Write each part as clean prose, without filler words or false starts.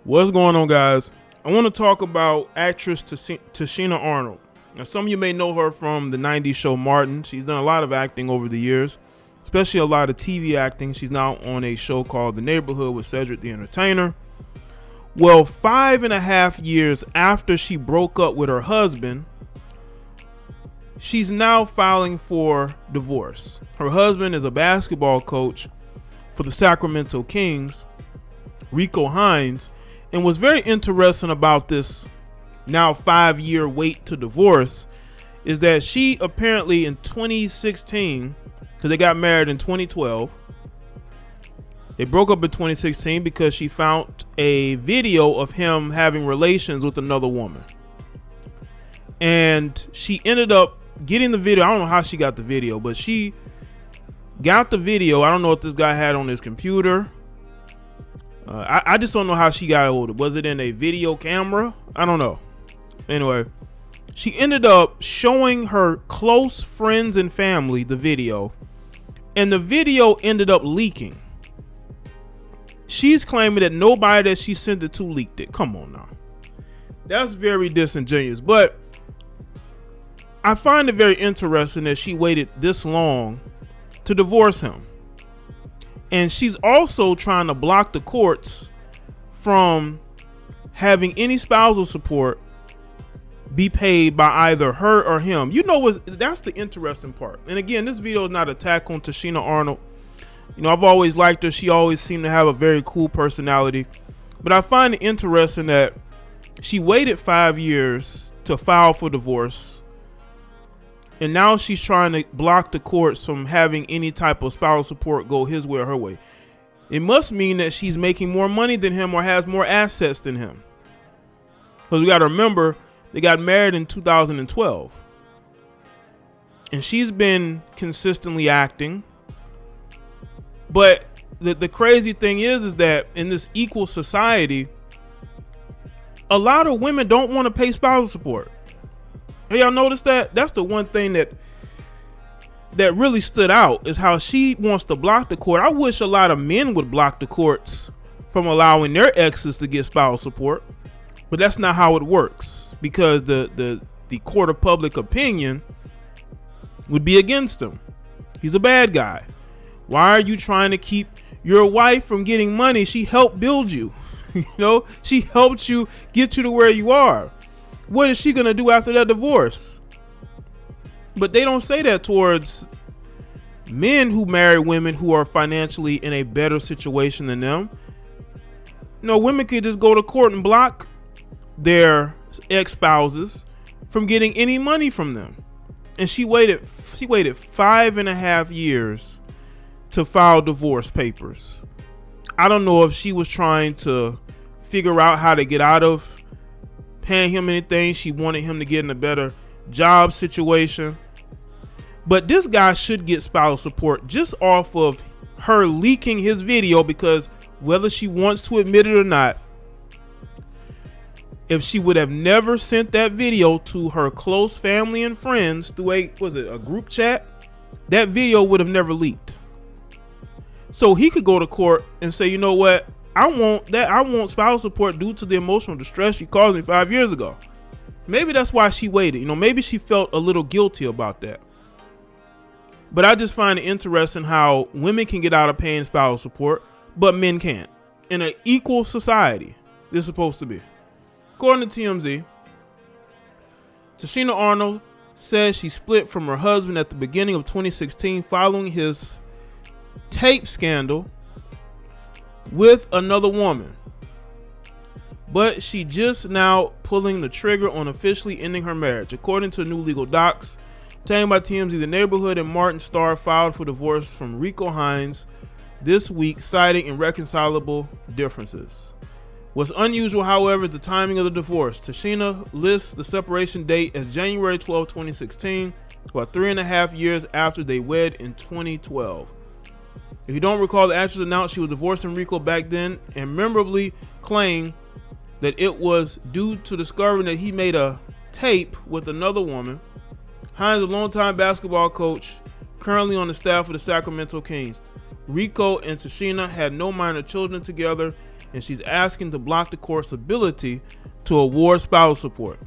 What's going on, guys? I want to talk about actress Tichina Arnold. Now, some of you may know her from the 90s show Martin. She's done a lot of acting over the years, especially a lot of TV acting. She's now on a show called The Neighborhood with Cedric the Entertainer. Well, 5.5 years after she broke up with her husband, she's now filing for divorce. Her husband is a basketball coach for the Sacramento Kings, Rico Hines. And what's very interesting about this now 5-year wait to divorce is that she apparently in 2016, because they got married in 2012, they broke up in 2016 because she found a video of him having relations with another woman. And she ended up getting the video. I don't know how she got the video, but she got the video. I don't know what this guy had on his computer. I just don't know how she got hold of it. Was it in a video camera? I don't know. Anyway, she ended up showing her close friends and family the video, and the video ended up leaking. She's claiming that nobody that she sent it to leaked it. Come on now. That's very disingenuous. But I find it very interesting that she waited this long to divorce him. And she's also trying to block the courts from having any spousal support be paid by either her or him. You know, that's the interesting part. And again, this video is not an attack on Tichina Arnold. You know, I've always liked her. She always seemed to have a very cool personality. But I find it interesting that she waited 5 years to file for divorce. And now she's trying to block the courts from having any type of spousal support go his way or her way. It must mean that she's making more money than him or has more assets than him. Because we got to remember, they got married in 2012. And she's been consistently acting. But the crazy thing is that in this equal society, a lot of women don't want to pay spousal support. Hey, y'all notice that? That's the one thing that really stood out, is how she wants to block the court. I wish a lot of men would block the courts from allowing their exes to get spousal support, but that's not how it works, because the court of public opinion would be against him. He's a bad guy. Why are you trying to keep your wife from getting money? She helped build you. You know, she helped you get you to where you are. What is she going to do after that divorce? But they don't say that towards men who marry women who are financially in a better situation than them. No, women could just go to court and block their ex-spouses from getting any money from them. And she waited 5.5 years to file divorce papers. I don't know if she was trying to figure out how to get out of paying him anything. She wanted him to get in a better job situation. But this guy should get spousal support just off of her leaking his video, because whether she wants to admit it or not, if she would have never sent that video to her close family and friends through a group chat, that video would have never leaked. So he could go to court and say, you know what? I want spousal support due to the emotional distress she caused me 5 years ago. Maybe that's why she waited. You know, maybe she felt a little guilty about that. But I just find it interesting how women can get out of paying spousal support, but men can't. In an equal society, this is supposed to be. According to TMZ, Tichina Arnold says she split from her husband at the beginning of 2016 following his tape scandal with another woman, but she just now pulling the trigger on officially ending her marriage. According to new legal docs obtained by TMZ, The Neighborhood and Martin star filed for divorce from Rico Hines this week, citing irreconcilable differences. What's unusual, however, is the timing of the divorce. Tichina lists the separation date as January 12, 2016, about 3.5 years after they wed in 2012. If you don't recall, the actress announced she was divorcing Rico back then and memorably claimed that it was due to discovering that he made a tape with another woman. Hines, a longtime basketball coach, currently on the staff of the Sacramento Kings. Rico and Tichina had no minor children together and she's asking to block the court's ability to award spousal support.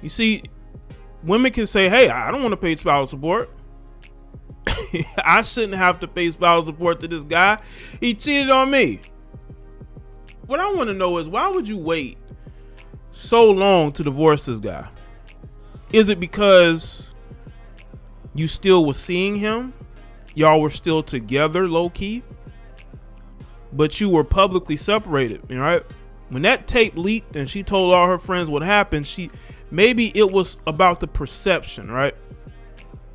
You see, women can say, hey, I don't want to pay spousal support. I shouldn't have to pay spousal support to this guy. He cheated on me. What I want to know is, why would you wait so long to divorce this guy? Is it because you still was seeing him? Y'all were still together low key, but you were publicly separated, right? When that tape leaked and she told all her friends what happened, maybe it was about the perception, right?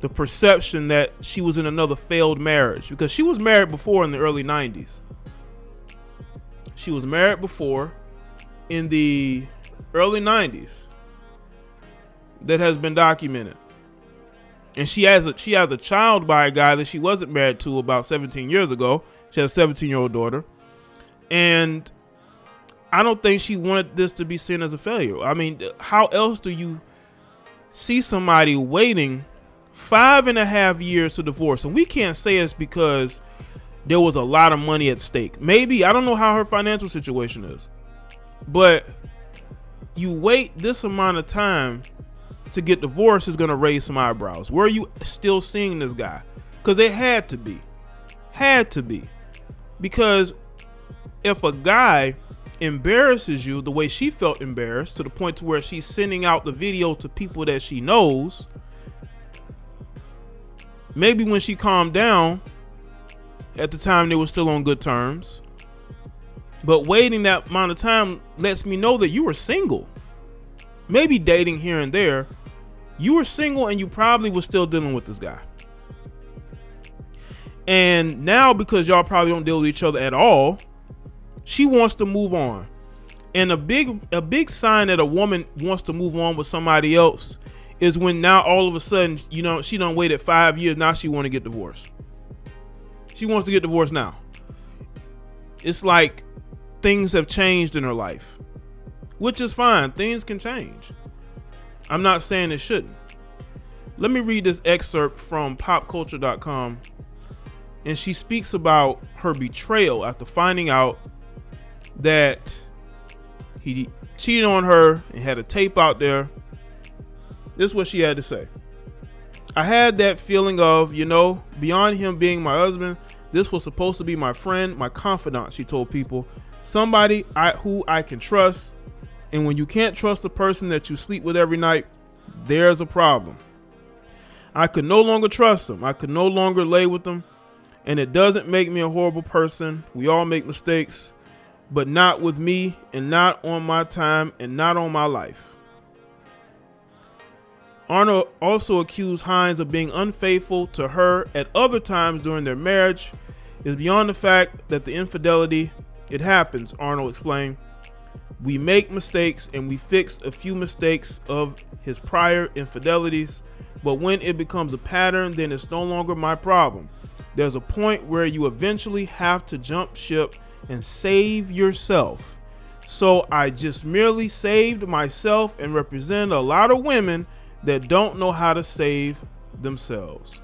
The perception that she was in another failed marriage, because she was married before in the early 90s. She was married before in the early 90s. That has been documented. And she has a child by a guy that she wasn't married to about 17 years ago. She has a 17-year-old daughter. And I don't think she wanted this to be seen as a failure. I mean, how else do you see somebody waiting 5.5 years to divorce? And we can't say it's because there was a lot of money at stake. Maybe, I don't know how her financial situation is, but you wait this amount of time to get divorced is going to raise some eyebrows. Were you still seeing this guy? Because it had to be. Because if a guy embarrasses you the way she felt embarrassed, to the point to where she's sending out the video to people that she knows, maybe when she calmed down, at the time they were still on good terms, but waiting that amount of time lets me know that you were single. Maybe dating here and there. You were single and you probably were still dealing with this guy. And now, because y'all probably don't deal with each other at all, she wants to move on. And a big sign that a woman wants to move on with somebody else is when now all of a sudden, she done waited 5 years. Now she want to get divorced. She wants to get divorced now. It's like things have changed in her life, which is fine. Things can change. I'm not saying it shouldn't. Let me read this excerpt from popculture.com. And she speaks about her betrayal after finding out that he cheated on her and had a tape out there. This is what she had to say. I had that feeling of, beyond him being my husband, this was supposed to be my friend, my confidant, she told people. Somebody who I can trust. And when you can't trust the person that you sleep with every night, there's a problem. I could no longer trust him. I could no longer lay with him. And it doesn't make me a horrible person. We all make mistakes, but not with me, and not on my time, and not on my life. Arnold also accused Hines of being unfaithful to her at other times during their marriage. It's beyond the fact that the infidelity, it happens, Arnold explained. We make mistakes, and we fixed a few mistakes of his prior infidelities, but when it becomes a pattern, then it's no longer my problem. There's a point where you eventually have to jump ship and save yourself. So I just merely saved myself and represent a lot of women that don't know how to save themselves.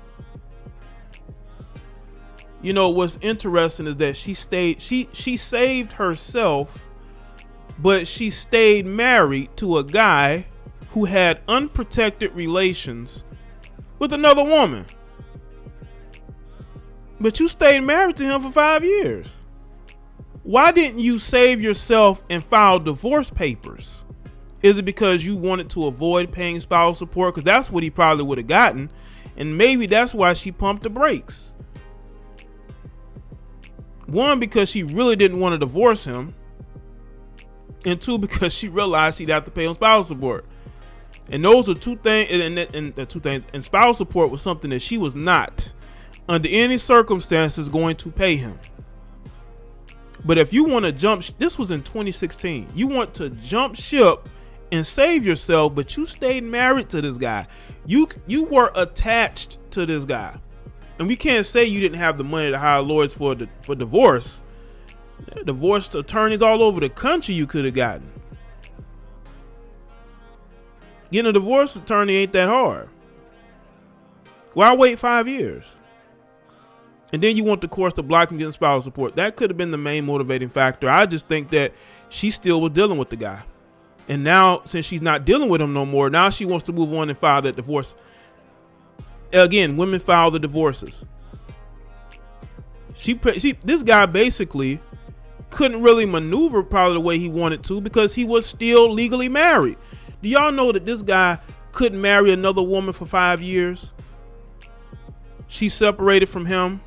What's interesting is that she saved herself, but she stayed married to a guy who had unprotected relations with another woman. But you stayed married to him for 5 years. Why didn't you save yourself and file divorce papers? Is it because you wanted to avoid paying spousal support? Because that's what he probably would have gotten. And maybe that's why she pumped the brakes. One, because she really didn't want to divorce him. And two, because she realized she'd have to pay him spousal support. And those are two things. And spousal support was something that she was not, under any circumstances, going to pay him. But if you want to this was in 2016. You want to jump ship and save yourself, but you stayed married to this guy. You were attached to this guy. And we can't say you didn't have the money to hire lawyers for divorce. Divorce attorneys all over the country you could have gotten. Getting a divorce attorney ain't that hard. Why wait 5 years? And then you want the courts to block him getting spousal support. That could have been the main motivating factor. I just think that she still was dealing with the guy. And now, since she's not dealing with him no more, now she wants to move on and file that divorce. Again, women file the divorces. This guy basically couldn't really maneuver probably the way he wanted to because he was still legally married. Do y'all know that this guy couldn't marry another woman for 5 years? She separated from him.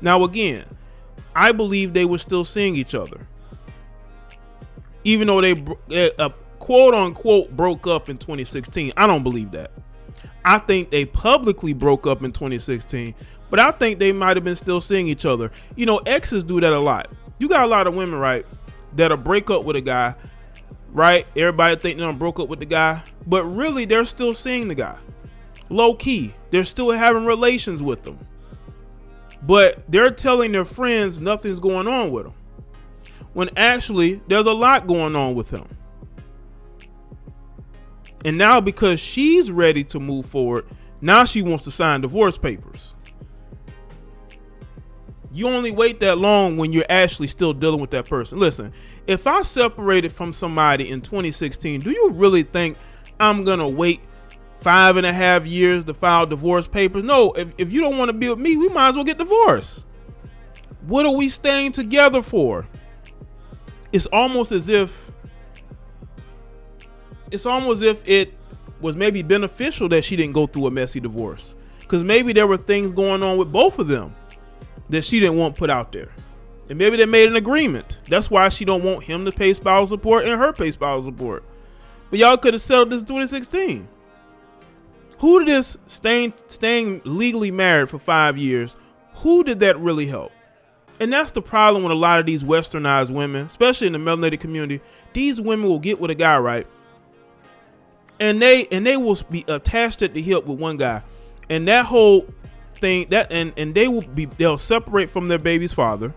Now again, I believe they were still seeing each other. Even though they quote unquote broke up in 2016. I don't believe that. I think they publicly broke up in 2016, but I think they might have been still seeing each other. You know, exes do that a lot. You got a lot of women, right, that'll break up with a guy, right? Everybody think they broke up with the guy, but really they're still seeing the guy. Low key, they're still having relations with them. But they're telling their friends nothing's going on with him, when actually there's a lot going on with him. And now because she's ready to move forward, now she wants to sign divorce papers. You only wait that long when you're actually still dealing with that person. Listen, if I separated from somebody in 2016, do you really think I'm going to wait 5.5 years to file divorce papers? No, if you don't want to be with me, we might as well get divorced. What are we staying together for? It's almost as if it was maybe beneficial that she didn't go through a messy divorce, because maybe there were things going on with both of them that she didn't want put out there, and maybe they made an agreement. That's why she don't want him to pay spousal support and her pay spousal support. But y'all could have settled this in 2016. Who did this staying legally married for 5 years? Who did that really help? And that's the problem with a lot of these westernized women, especially in the melanated community. These women will get with a guy, right? And they will be attached at the hip with one guy, and that whole thing and they'll separate from their baby's father,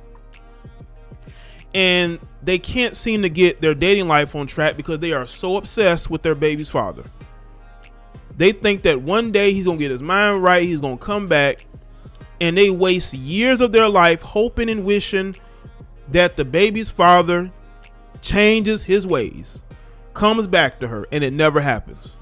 and they can't seem to get their dating life on track because they are so obsessed with their baby's father. They think that one day he's gonna get his mind right, he's gonna come back, and they waste years of their life hoping and wishing that the baby's father changes his ways, comes back to her, and it never happens.